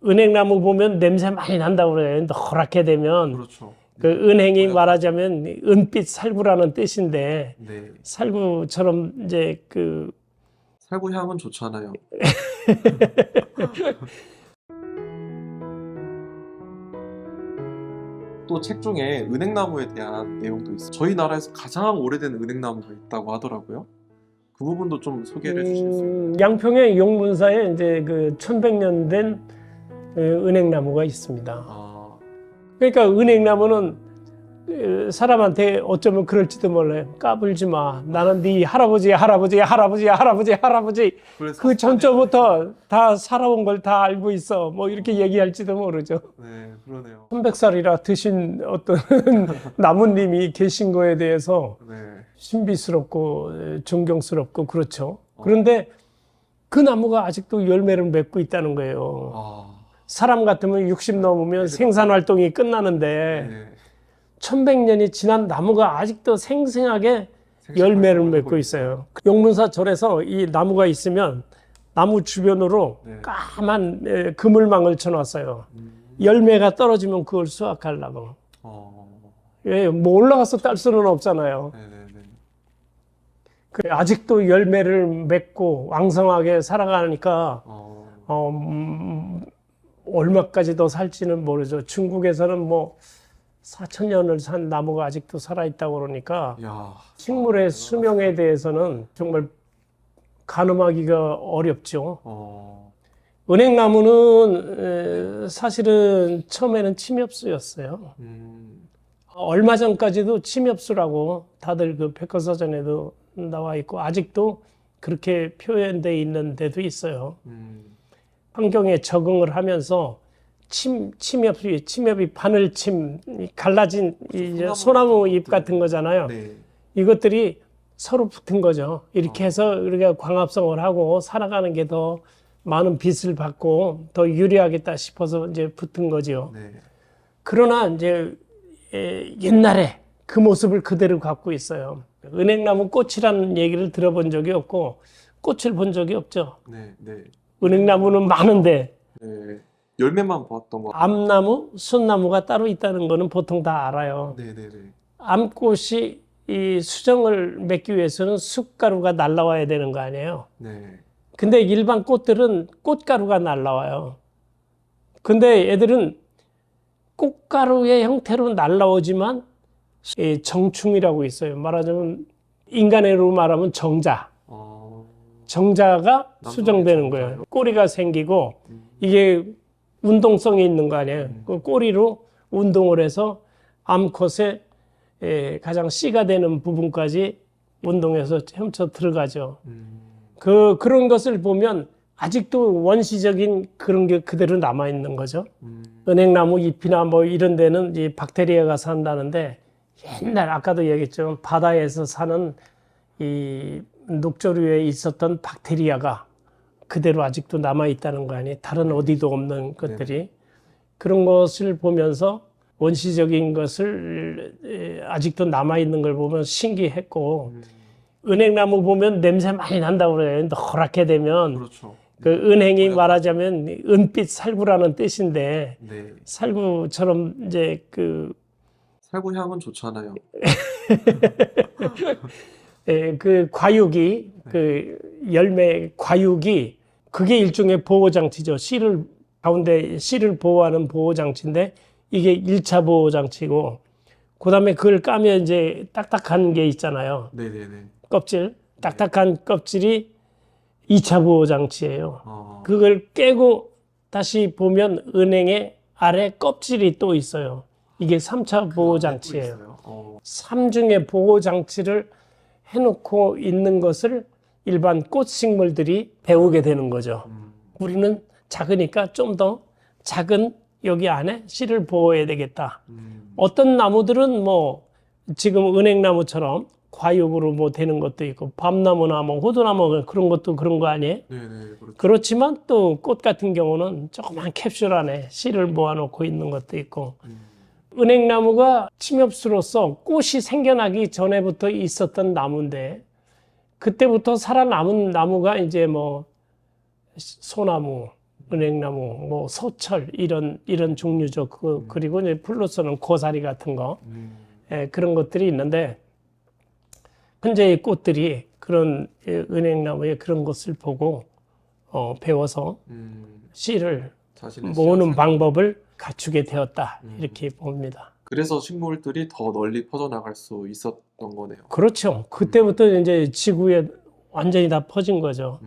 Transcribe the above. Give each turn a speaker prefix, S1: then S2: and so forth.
S1: 은행나무 보면 냄새 많이 난다고 그래요. 노랗게 되면.
S2: 그렇죠.
S1: 그 은행이 말하자면 은빛 살구라는 뜻인데,
S2: 네.
S1: 살구처럼 이제 그
S2: 살구 향은 좋잖아요. 또 책 중에 은행나무에 대한 내용도 있어요. 저희 나라에서 가장 오래된 은행나무가 있다고 하더라고요. 그 부분도 좀 소개를 해주실 수 있나요?
S1: 양평의 용문사에 이제 그 1100년 된 은행나무가 있습니다.
S2: 아,
S1: 그러니까 은행나무는 사람한테 어쩌면 그럴지도 몰라요. 까불지 마. 나는 네 할아버지.
S2: 그래서
S1: 그 전초부터 다 살아온 걸 다 알고 있어. 뭐 이렇게 얘기할지도 모르죠.
S2: 네, 그러네요.
S1: 300살이라 드신 어떤 나무님이 계신 거에 대해서
S2: 네.
S1: 신비스럽고 존경스럽고 그렇죠. 그런데 그 나무가 아직도 열매를 맺고 있다는 거예요.
S2: 아,
S1: 사람 같으면 60 넘으면 생산 활동이 끝나는데
S2: 네.
S1: 1100년이 지난 나무가 아직도 생생하게 열매를 맺고 있어요. 용문사 절에서 이 나무가 있으면 나무 주변으로
S2: 네.
S1: 까만 그물망을 쳐놨어요. 열매가 떨어지면 그걸 수확하려고. 예, 뭐 올라가서 딸 수는 없잖아요.
S2: 네네네.
S1: 그래, 아직도 열매를 맺고 왕성하게 살아가니까 얼마까지 더 살지는 모르죠. 중국에서는 뭐 4000년을 산 나무가 아직도 살아있다고 그러니까
S2: 야,
S1: 식물의 수명에 대해서는 정말 가늠하기가 어렵죠. 은행나무는 사실은 처음에는 침엽수였어요. 얼마 전까지도 침엽수라고 다들 그 백과사전에도 나와 있고 아직도 그렇게 표현되어 있는 데도 있어요. 환경에 적응을 하면서 침엽이 바늘침 갈라진 이제 소나무 잎 같은 거잖아요.
S2: 네.
S1: 이것들이 서로 붙은 거죠. 이렇게 해서 우리가 광합성을 하고 살아가는 게 더 많은 빛을 받고 더 유리하겠다 싶어서 이제 붙은 거죠.
S2: 네.
S1: 그러나 이제 옛날에 그 모습을 그대로 갖고 있어요. 은행나무 꽃이라는 얘기를 들어본 적이 없고 꽃을 본 적이 없죠.
S2: 네. 네.
S1: 은행나무는 많은데
S2: 네. 열매만 봤던 거.
S1: 암나무, 순나무가 따로 있다는 거는 보통 다 알아요.
S2: 네네네.
S1: 암꽃이 이 수정을 맺기 위해서는 숯가루가 날라와야 되는 거 아니에요.
S2: 네.
S1: 근데 일반 꽃들은 꽃가루가 날라와요. 근데 애들은 꽃가루의 형태로 날라오지만 정충이라고 있어요. 말하자면 인간으로 말하면 정자. 정자가 수정되는 거예요. 꼬리가 생기고 이게 운동성이 있는 거 아니에요. 그 꼬리로 운동을 해서 암컷의 가장 씨가 되는 부분까지 운동해서 헤엄쳐 들어가죠. 그런 것을 보면 아직도 원시적인 그런 게 그대로 남아있는 거죠. 은행나무 잎이나 뭐 이런 데는 이 박테리아가 산다는데 옛날 아까도 얘기했죠. 바다에서 사는 이 녹조류에 있었던 박테리아가 그대로 아직도 남아있다는 거 아니에요. 다른 어디도 없는 것들이. 그런 것을 보면서 원시적인 것을 아직도 남아있는 걸 보면 신기했고 은행나무 보면 냄새 많이 난다고 그래요. 노랗게 되면.
S2: 그렇죠.
S1: 그 은행이 말하자면 은빛 살구라는 뜻인데
S2: 네.
S1: 살구처럼 이제 그
S2: 살구 향은 좋잖아요.
S1: 그 과육이 그 열매 과육이 그게 일종의 보호장치죠. 씨를 가운데 씨를 보호하는 보호장치인데 이게 1차 보호장치고 그다음에 그걸 까면 이제 딱딱한 게 있잖아요.
S2: 네네네.
S1: 껍질 딱딱한 껍질이 2차 보호장치예요.
S2: 아,
S1: 그걸 깨고 다시 보면 은행의 아래 껍질이 또 있어요. 이게 3차 보호장치예요. 3중의 보호장치를 해놓고 있는 것을 일반 꽃식물들이 배우게 되는 거죠. 우리는 작으니까 좀 더 작은 여기 안에 씨를 보호해야 되겠다. 어떤 나무들은 뭐 지금 은행나무처럼 과육으로 뭐 되는 것도 있고 밤나무나 뭐 호두나무 그런 것도 그런 거 아니에요?
S2: 네네. 그렇죠.
S1: 그렇지만 또 꽃 같은 경우는 조그만 캡슐 안에 씨를 모아놓고 있는 것도 있고 은행나무가 침엽수로서 꽃이 생겨나기 전에부터 있었던 나무인데 그때부터 살아남은 나무가 이제 뭐 소나무, 은행나무, 뭐 소철 이런 종류죠. 그리고 이제 플러스는 고사리 같은 거 그런 것들이 있는데 현재 이 꽃들이 그런 은행나무의 그런 것을 보고 배워서 씨를
S2: 자신의
S1: 모으는
S2: 씨앗을.
S1: 방법을 갖추게 되었다 이렇게 봅니다.
S2: 그래서 식물들이 더 널리 퍼져나갈 수 있었던 거네요.
S1: 그렇죠. 그때부터 이제 지구에 완전히 다 퍼진 거죠.